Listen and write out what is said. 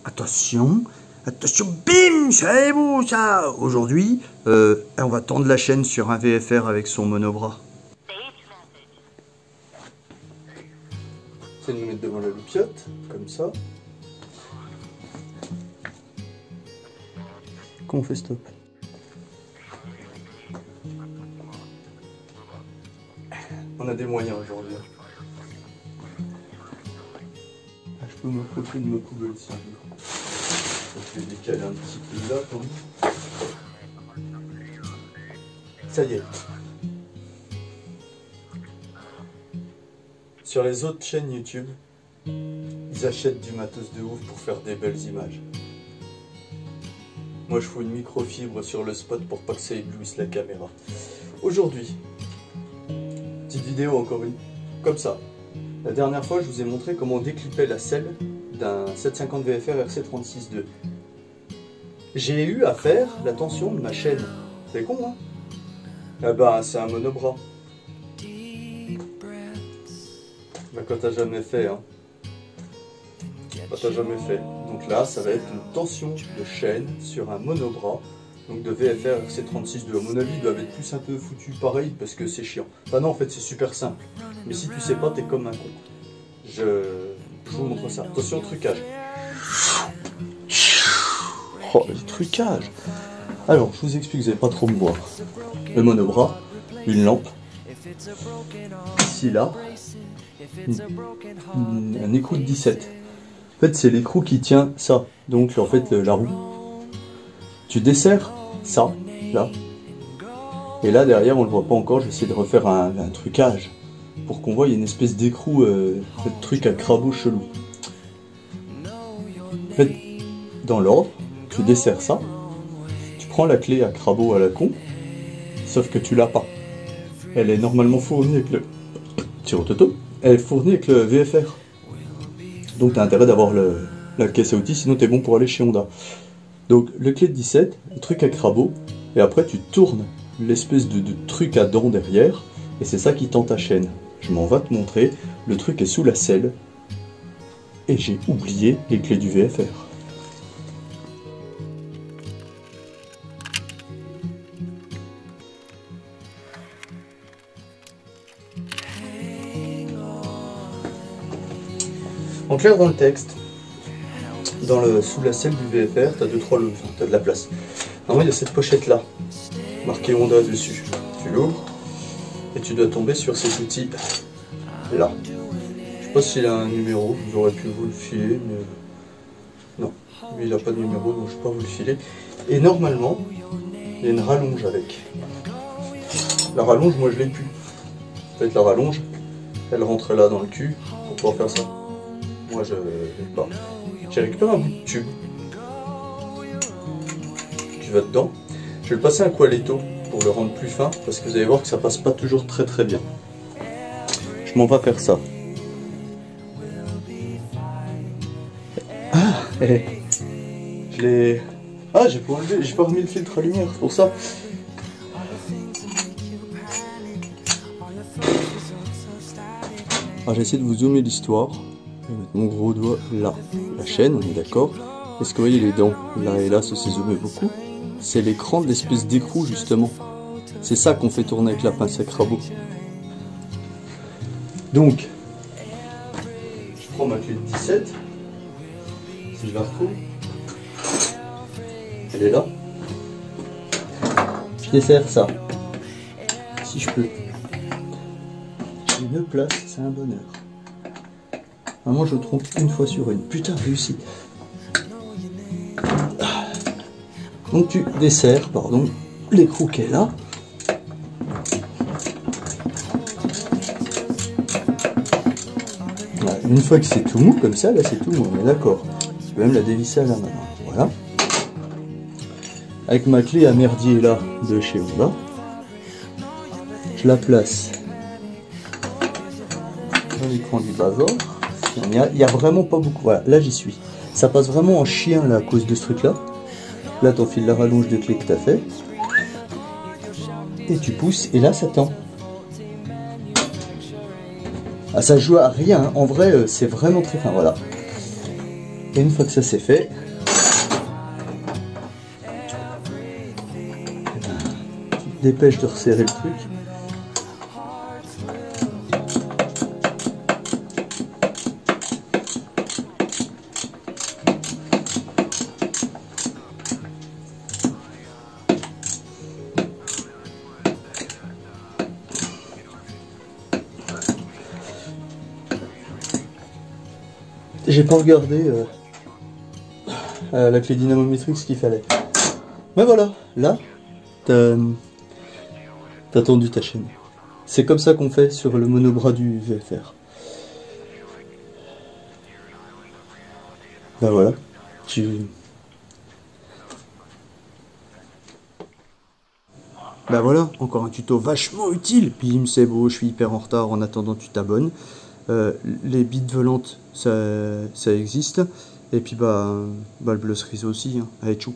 Attention, attention, bim, c'est beau ça. Aujourd'hui, on va tendre la chaîne sur un VFR avec son monobras. C'est de nous mettre devant la loupiote, comme ça. Quand on fait stop. On a des moyens aujourd'hui. Je peux m'approcher de ma poubelle si je veux. Je vais décaler un petit peu là quand même. Ça y est. Sur les autres chaînes YouTube, ils achètent du matos de ouf pour faire des belles images. Moi je fous une microfibre sur le spot pour pas que ça éblouisse la caméra. Aujourd'hui, petite vidéo encore une, comme ça. La dernière fois je vous ai montré comment on déclipait la selle d'un 750 VFR RC36-2. J'ai eu à faire la tension de ma chaîne. C'est con hein? Eh ben c'est un monobras. Bah, quand t'as jamais fait hein. Quand t'as jamais fait. Donc là ça va être une tension de chaîne sur un monobras. Donc de VFR RC36-2. À mon avis ils doivent être plus un peu foutus pareil parce que c'est chiant. Enfin non en fait c'est super simple. Mais si tu sais pas t'es comme un con. Je vous montre ça. Attention trucage. Oh le trucage. Alors je vous explique, vous n'allez pas trop me voir. Le monobras, une lampe. Ici là, un écrou de 17. En fait c'est l'écrou qui tient ça. Donc en fait la roue. Tu desserres ça, là. Et là derrière on le voit pas encore, je vais essayer de refaire un trucage. Pour qu'on voit, il y a une espèce d'écrou, de truc à crabeau chelou. En fait, dans l'ordre, tu desserres ça. Tu prends la clé à crabeau à la con. Sauf que tu l'as pas. Elle est normalement fournie avec le... Tire au toto. Elle est fournie avec le VFR. Donc tu as intérêt d'avoir la caisse à outils, sinon tu es bon pour aller chez Honda. Donc le clé de 17, le truc à crabeau, et après tu tournes l'espèce de truc à dents derrière, et c'est ça qui tend ta chaîne. Je m'en vais te montrer, le truc est sous la selle, et j'ai oublié les clés du VFR. En clair dans le texte, sous la selle du VFR, tu as 2-3 lots, tu as de la place. Normalement, il y a cette pochette là, marquée Honda dessus. Tu l'ouvres et tu dois tomber sur ces outils là. Je sais pas s'il a un numéro, j'aurais pu vous le filer, mais non, lui il n'a pas de numéro, donc je ne peux pas vous le filer. Et normalement, il y a une rallonge avec. La rallonge, moi je l'ai plus. En fait, la rallonge, elle rentre là dans le cul pour pouvoir faire ça. Moi je l'ai pas. J'ai récupéré un bout de tube qui va dedans. Je vais le passer un Qualetto pour le rendre plus fin parce que vous allez voir que ça passe pas toujours très très bien. Je m'en vais faire ça. Ah, je l'ai... Ah, j'ai pas enlevé, j'ai pas remis le filtre à lumière, c'est pour ça. Alors j'ai essayé de vous zoomer l'histoire. Je vais mettre mon gros doigt là. La chaîne, on est d'accord. Est-ce que vous voyez les dents là et là, ça s'est zoomé beaucoup. C'est l'écran de l'espèce d'écrou justement. C'est ça qu'on fait tourner avec la pince à crabeau. Donc, je prends ma clé de 17. Si je la retrouve. Elle est là. Je desserre ça. Si je peux. Une place, c'est un bonheur. Moi je trompe une fois sur une. Putain, réussi. Donc tu desserres, pardon, l'écrou qui est là. Voilà, une fois que c'est tout mou comme ça, là c'est tout mou, on est d'accord. Je peux même la dévisser à la main. Voilà. Avec ma clé à merdier là de chez Honda, je la place dans l'écran du bavard. Il y a vraiment pas beaucoup. Voilà, là j'y suis. Ça passe vraiment en chien là à cause de ce truc là. Là t'enfiles la rallonge de clé que t'as fait. Et tu pousses et là ça tend. Ah, ça joue à rien, hein. En vrai c'est vraiment très fin, voilà. Et une fois que ça c'est fait, dépêche de resserrer le truc. J'ai pas regardé la clé dynamométrique ce qu'il fallait. Mais voilà, là, t'as tendu ta chaîne. C'est comme ça qu'on fait sur le monobras du VFR. Ben voilà, Ben voilà, encore un tuto vachement utile. Bim, c'est beau, je suis hyper en retard, en attendant tu t'abonnes. Les bits volantes, ça existe. Et puis le bleu cerise aussi, hein. Allez, tchou.